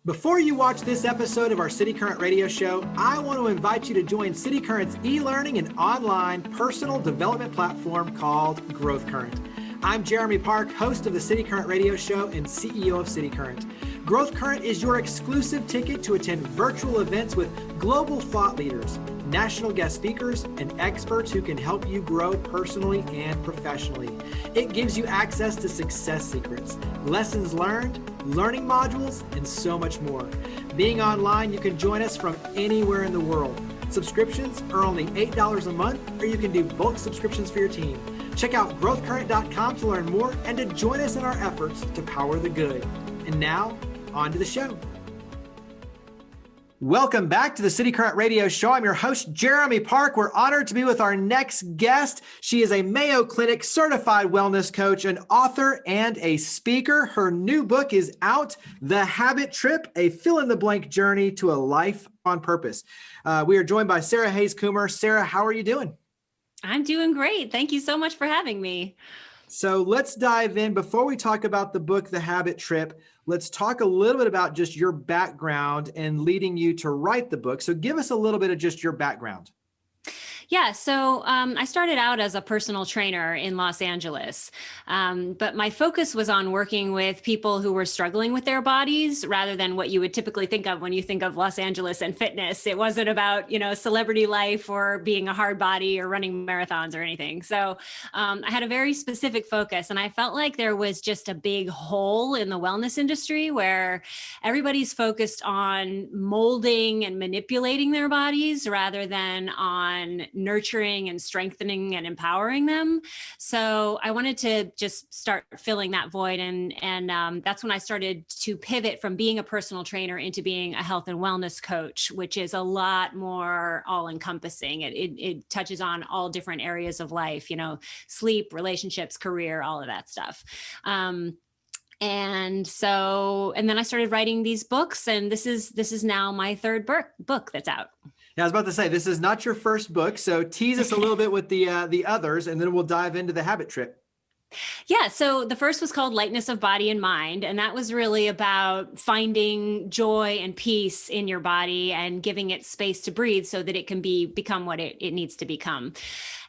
Before you watch this episode of our cityCURRENT radio show, I want to invite you to join cityCURRENT's e-learning and online personal development platform called GrowthCurrent. I'm Jeremy Park, host of the cityCURRENT radio show and CEO of cityCURRENT. GrowthCurrent is your exclusive ticket to attend virtual events with global thought leaders, national guest speakers, and experts who can help you grow personally and professionally. It gives you access to success secrets, lessons learned, learning modules, and so much more. Being online, you can join us from anywhere in the world. Subscriptions are only $8 a month, or you can do bulk subscriptions for your team. Check out growthcurrent.com to learn more and to join us in our efforts to power the good. And now, on to the show. Welcome back to the cityCURRENT radio show. I'm your host, Jeremy Park. We're honored to be with our next guest. She is a Mayo Clinic certified wellness coach, an author, and a speaker. Her new book is out, The Habit Trip, a fill-in-the-blank journey to a life on purpose. We are joined by Sarah Hays Coomer. Sarah, how are you doing? I'm doing great. Thank you so much for having me. So let's dive in. Before we talk about the book, The Habit Trip, let's talk a little bit about just your background and leading you to write the book. So give us a little bit of just your background. Yeah, so I started out as a personal trainer in Los Angeles, but my focus was on working with people who were struggling with their bodies rather than what you would typically think of when you think of Los Angeles and fitness. It wasn't about, celebrity life or being a hard body or running marathons or anything. So I had a very specific focus, and I felt like there was just a big hole in the wellness industry where everybody's focused on molding and manipulating their bodies rather than on nurturing and strengthening and empowering them. So I wanted to just start filling that void. And that's when I started to pivot from being a personal trainer into being a health and wellness coach, which is a lot more all encompassing. It touches on all different areas of life, sleep, relationships, career, all of that stuff. And then I started writing these books, and this is now my third book that's out. Yeah, I was about to say, this is not your first book, so tease us a little bit with the others, and then we'll dive into The Habit Trip. Yeah, so the first was called Lightness of Body and Mind, and that was really about finding joy and peace in your body and giving it space to breathe so that it can become what it needs to become.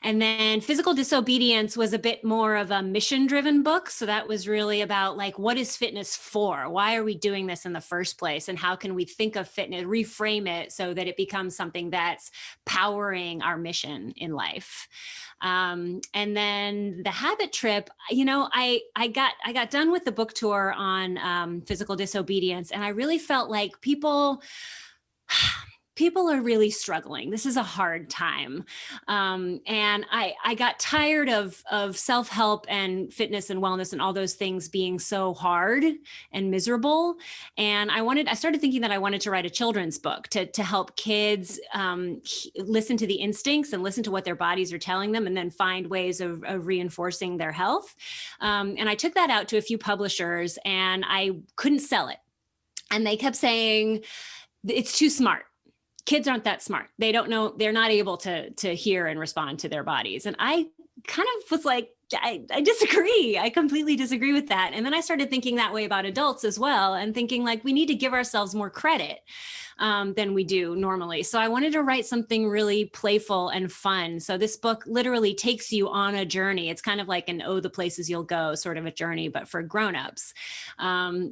And then Physical Disobedience was a bit more of a mission-driven book. So that was really about what is fitness for? Why are we doing this in the first place? And how can we think of fitness, reframe it so that it becomes something that's powering our mission in life? And then The Habit Trip, I got done with the book tour on physical disobedience, and I really felt like people are really struggling. This is a hard time. And I got tired of self-help and fitness and wellness and all those things being so hard and miserable. And I started thinking that I wanted to write a children's book to help kids listen to the instincts and listen to what their bodies are telling them, and then find ways of reinforcing their health. And I took that out to a few publishers, and I couldn't sell it. And they kept saying, it's too smart. Kids aren't that smart. They don't know. They're not able to hear and respond to their bodies. And I kind of was like, I disagree. I completely disagree with that. And then I started thinking that way about adults as well, and thinking we need to give ourselves more credit than we do normally. So I wanted to write something really playful and fun. So this book literally takes you on a journey. It's kind of like an Oh, the Places You'll Go sort of a journey, but for grownups,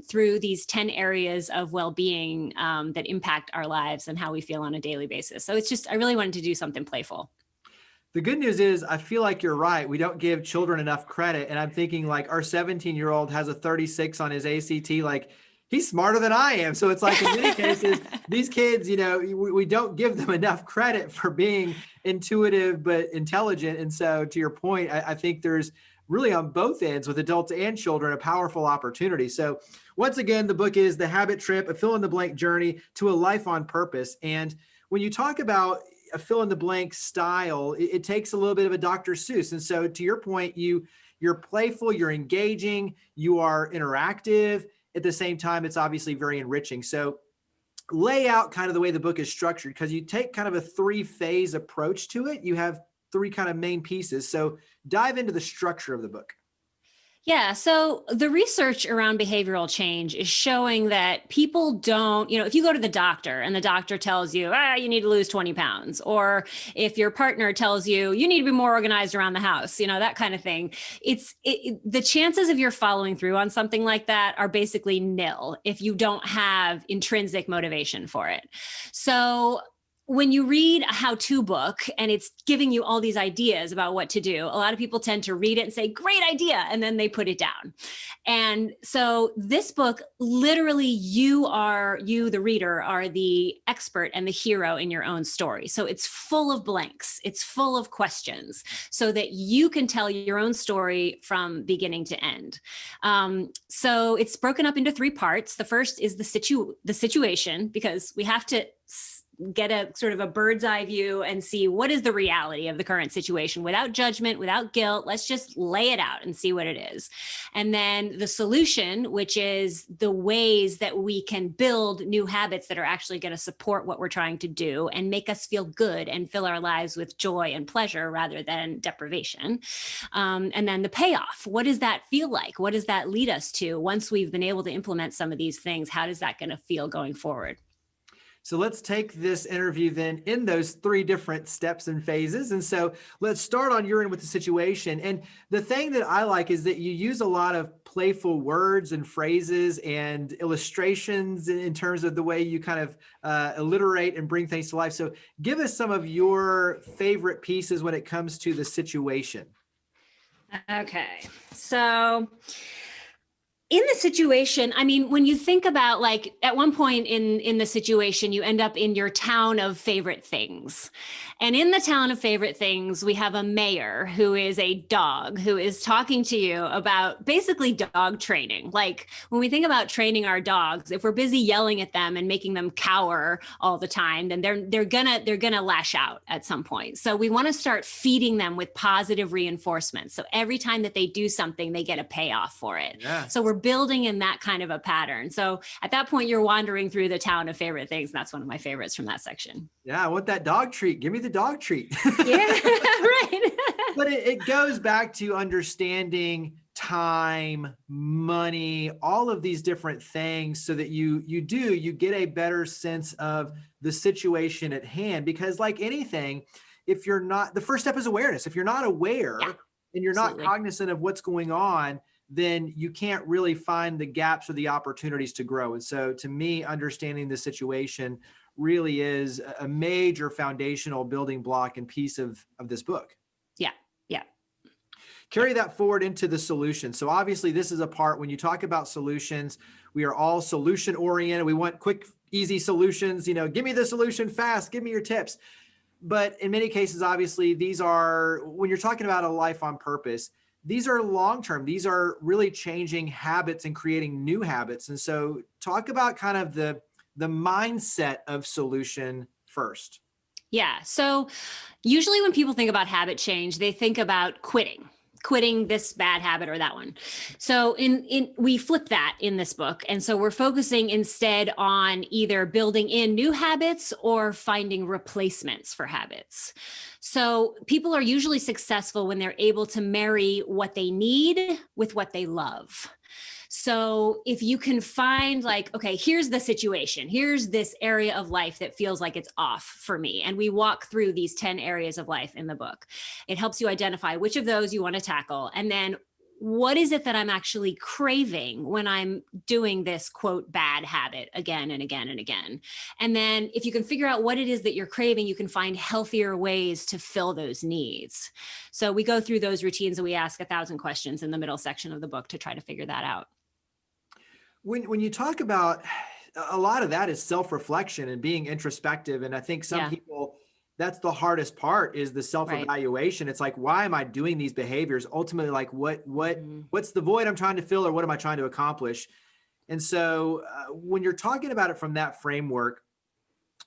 through these 10 areas of well-being that impact our lives and how we feel on a daily basis. So I really wanted to do something playful. The good news is I feel like you're right. We don't give children enough credit. And I'm thinking our 17-year-old has a 36 on his ACT, he's smarter than I am. So it's in many cases, these kids, we don't give them enough credit for being intuitive, but intelligent. And so to your point, I think there's really on both ends with adults and children, a powerful opportunity. So once again, the book is The Habit Trip, a fill-in-the-blank journey to a life on purpose. And when you talk about a fill-in-the-blank style, it takes a little bit of a Dr. Seuss. And so to your point, you're playful, you're engaging, you are interactive. At the same time, it's obviously very enriching. So lay out kind of the way the book is structured, because you take kind of a 3-phase approach to it. You have 3 kind of main pieces. So dive into the structure of the book. Yeah. So the research around behavioral change is showing that people don't, if you go to the doctor and the doctor tells you, you need to lose 20 pounds, or if your partner tells you, you need to be more organized around the house, that kind of thing, the chances of your following through on something like that are basically nil if you don't have intrinsic motivation for it. So when you read a how-to book and it's giving you all these ideas about what to do, a lot of people tend to read it and say, great idea, and then they put it down. And so this book, literally, you, the reader, are the expert and the hero in your own story. So it's full of blanks. It's full of questions so that you can tell your own story from beginning to end. So it's broken up into 3 parts. The first is the situation, because we have to get a sort of a bird's eye view and see what is the reality of the current situation without judgment, without guilt. Let's just lay it out and see what it is. And then the solution, which is the ways that we can build new habits that are actually going to support what we're trying to do and make us feel good and fill our lives with joy and pleasure rather than deprivation. And then the payoff. What does that feel like? What does that lead us to once we've been able to implement some of these things? How does that going to feel going forward? So let's take this interview then in those 3 different steps and phases. And so let's start on your end with the situation. And the thing that I like is that you use a lot of playful words and phrases and illustrations in terms of the way you kind of alliterate and bring things to life. So give us some of your favorite pieces when it comes to the situation. Okay. So in the situation, I mean, when you think about, like, at one point in the situation, you end up in your town of favorite things. And in the town of favorite things, we have a mayor who is a dog who is talking to you about basically dog training. Like, when we think about training our dogs, if we're busy yelling at them and making them cower all the time, then they're gonna lash out at some point. So we want to start feeding them with positive reinforcement. So every time that they do something, they get a payoff for it. Yeah. So we're building in that kind of a pattern. So at that point, you're wandering through the town of favorite things. And that's one of my favorites from that section. Yeah, I want that dog treat. Give me the dog treat. Yeah, right. But it goes back to understanding time, money, all of these different things so that you get a better sense of the situation at hand. Because like anything, if you're not, the first step is awareness. If you're not aware and you're not cognizant of what's going on, then you can't really find the gaps or the opportunities to grow. And so to me, understanding the situation really is a major foundational building block and piece of this book. Yeah. Yeah. Carry that forward into the solution. So obviously this is a part when you talk about solutions, we are all solution oriented. We want quick, easy solutions, give me the solution fast, give me your tips. But in many cases, obviously these are, when you're talking about a life on purpose, these are long-term. These are really changing habits and creating new habits. And so talk about kind of the mindset of solution first. Yeah. So usually when people think about habit change, they think about quitting this bad habit or that one. So we flip that in this book. And so we're focusing instead on either building in new habits or finding replacements for habits. So people are usually successful when they're able to marry what they need with what they love. So if you can find, like, okay, here's the situation, here's this area of life that feels like it's off for me. And we walk through these 10 areas of life in the book. It helps you identify which of those you want to tackle. And then what is it that I'm actually craving when I'm doing this, quote, bad habit again and again and again. And then if you can figure out what it is that you're craving, you can find healthier ways to fill those needs. So we go through those routines and we ask 1,000 questions in the middle section of the book to try to figure that out. When you talk about, a lot of that is self-reflection and being introspective. And I think some people, that's the hardest part, is the self-evaluation. Right. It's like, why am I doing these behaviors? Ultimately, like what's the void I'm trying to fill, or what am I trying to accomplish? And so when you're talking about it from that framework,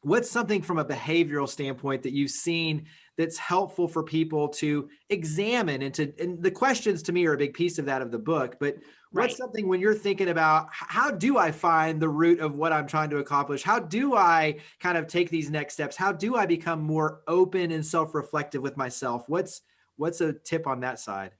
what's something from a behavioral standpoint that you've seen that's helpful for people to examine? And the questions to me are a big piece of that, of the book, but what's something when you're thinking about, how do I find the root of what I'm trying to accomplish? How do I kind of take these next steps? How do I become more open and self-reflective with myself? What's a tip on that side?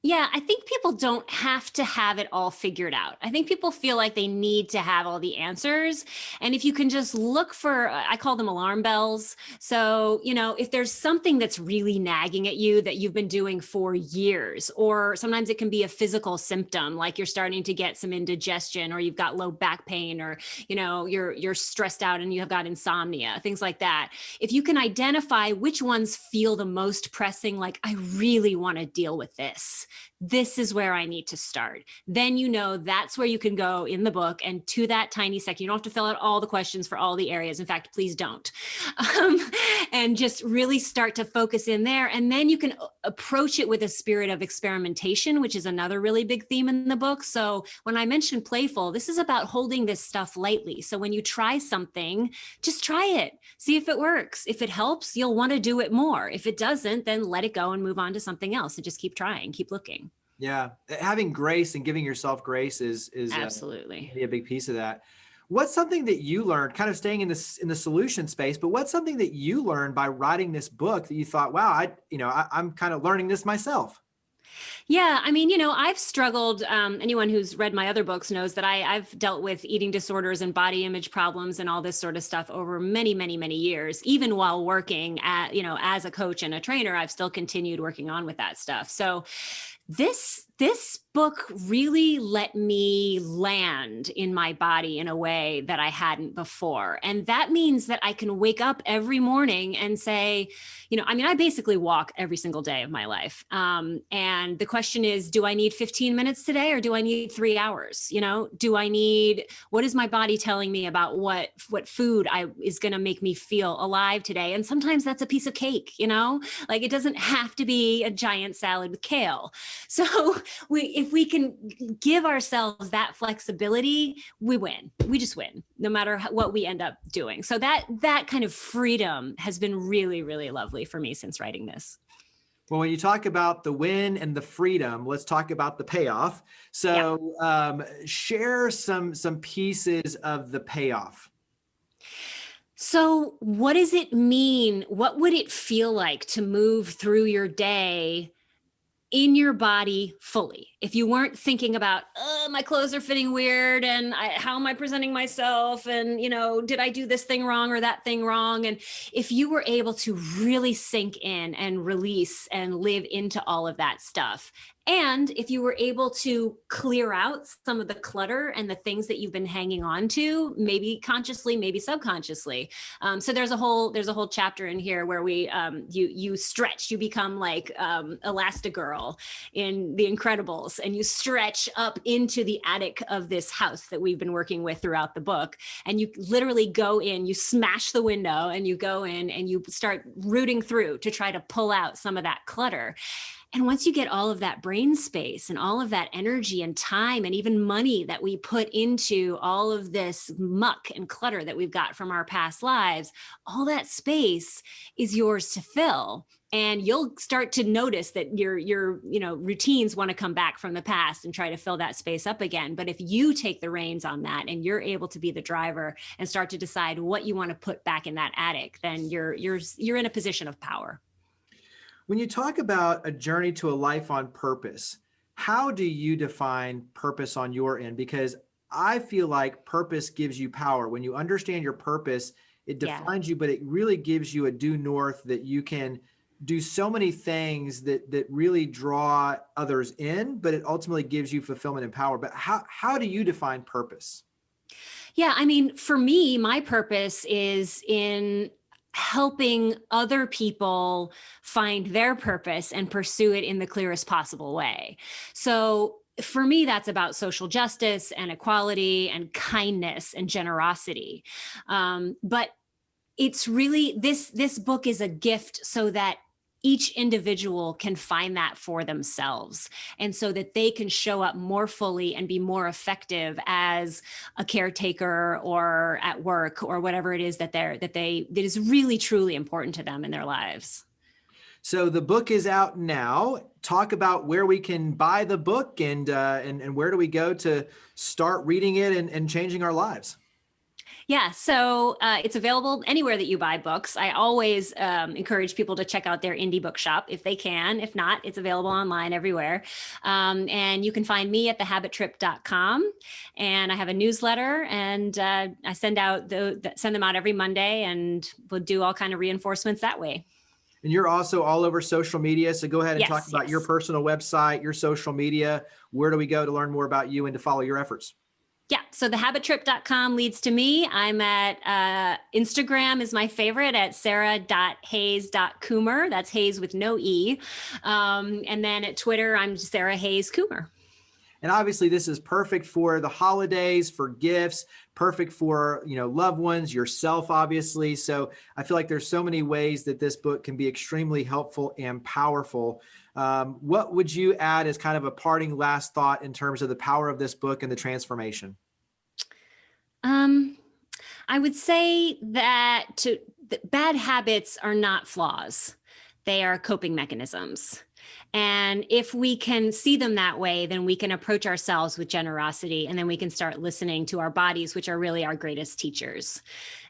Yeah, I think people don't have to have it all figured out. I think people feel like they need to have all the answers. And if you can just look for, I call them alarm bells. So, if there's something that's really nagging at you that you've been doing for years, or sometimes it can be a physical symptom, like you're starting to get some indigestion, or you've got low back pain, or, you're stressed out and you have got insomnia, things like that. If you can identify which ones feel the most pressing, like I really want to deal with this is where I need to start. Then that's where you can go in the book, and to that tiny section. You don't have to fill out all the questions for all the areas. In fact, please don't. And just really start to focus in there. And then you can approach it with a spirit of experimentation, which is another really big theme in the book. So when I mentioned playful, this is about holding this stuff lightly. So when you try something, just try it. See if it works. If it helps, you'll want to do it more. If it doesn't, then let it go and move on to something else, and just keep trying, keep looking. Yeah. Having grace and giving yourself grace is Absolutely a big piece of that. What's something that you learned, kind of staying in the solution space, but what's something that you learned by writing this book that you thought, wow, I'm kind of learning this myself? Yeah, I mean, I've struggled. Anyone who's read my other books knows that I've dealt with eating disorders and body image problems and all this sort of stuff over many, many, many years. Even while working as a coach and a trainer, I've still continued working on with that stuff. So this book really let me land in my body in a way that I hadn't before. And that means that I can wake up every morning and say, I basically walk every single day of my life. And the question is, do I need 15 minutes today, or do I need 3 hours? What is my body telling me about what food is going to make me feel alive today? And sometimes that's a piece of cake, like it doesn't have to be a giant salad with kale. So if we can give ourselves that flexibility, we win. We just win, no matter what we end up doing. So that kind of freedom has been really, really lovely for me since writing this. Well, when you talk about the win and the freedom, let's talk about the payoff. So share some pieces of the payoff. So what does it mean? What would it feel like to move through your day in your body fully? If you weren't thinking about, my clothes are fitting weird, and how am I presenting myself? And, did I do this thing wrong or that thing wrong? And if you were able to really sink in and release and live into all of that stuff, and if you were able to clear out some of the clutter and the things that you've been hanging on to, maybe consciously, maybe subconsciously. So there's a whole chapter in here where you stretch, you become like Elastigirl in The Incredibles, and you stretch up into the attic of this house that we've been working with throughout the book. And you literally go in, you smash the window, and you go in and you start rooting through to try to pull out some of that clutter. And once you get all of that brain space and all of that energy and time and even money that we put into all of this muck and clutter that we've got from our past lives, all that space is yours to fill. And you'll start to notice that your routines want to come back from the past and try to fill that space up again. But if you take the reins on that and you're able to be the driver and start to decide what you want to put back in that attic, then you're in a position of power. When you talk about a journey to a life on purpose, how do you define purpose on your end? Because I feel like purpose gives you power. When you understand your purpose, it defines you, but it really gives you a due north that you can do so many things that really draw others in, but it ultimately gives you fulfillment and power. But how do you define purpose? Yeah, I mean, for me, my purpose is in helping other people find their purpose and pursue it in the clearest possible way. So for me, that's about social justice and equality and kindness and generosity. But it's really, this book is a gift so that each individual can find that for themselves, and so that they can show up more fully and be more effective as a caretaker or at work or whatever it is that is really truly important to them in their lives. So the book is out now. Talk about where we can buy the book and where do we go to start reading it and changing our lives? Yeah, so it's available anywhere that you buy books. I always encourage people to check out their indie bookshop if they can. If not, it's available online everywhere. And you can find me at thehabittrip.com. And I have a newsletter, and I send them out every Monday, and we'll do all kind of reinforcements that way. And you're also all over social media. So go ahead and Yes, talk about yes. your personal website, your social media. Where do we go to learn more about you and to follow your efforts? Yeah. So thehabittrip.com leads to me. I'm at Instagram is my favorite at sarah.hays.coomer. That's Hays with no E. And then at Twitter, I'm Sarah Hays Coomer. And obviously this is perfect for the holidays, for gifts, perfect for, loved ones, yourself, obviously. So I feel like there's so many ways that this book can be extremely helpful and powerful. What would you add as kind of a parting last thought in terms of the power of this book and the transformation? I would say that bad habits are not flaws. They are coping mechanisms. And if we can see them that way, then we can approach ourselves with generosity, and then we can start listening to our bodies, which are really our greatest teachers.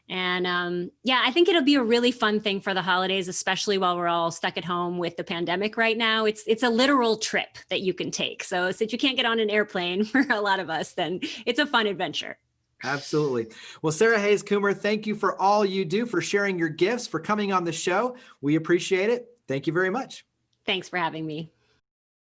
And I think it'll be a really fun thing for the holidays, especially while we're all stuck at home with the pandemic right now. It's a literal trip that you can take. So since you can't get on an airplane for a lot of us, then it's a fun adventure. Absolutely. Well, Sarah Hays Coomer, thank you for all you do, for sharing your gifts, for coming on the show. We appreciate it. Thank you very much. Thanks for having me.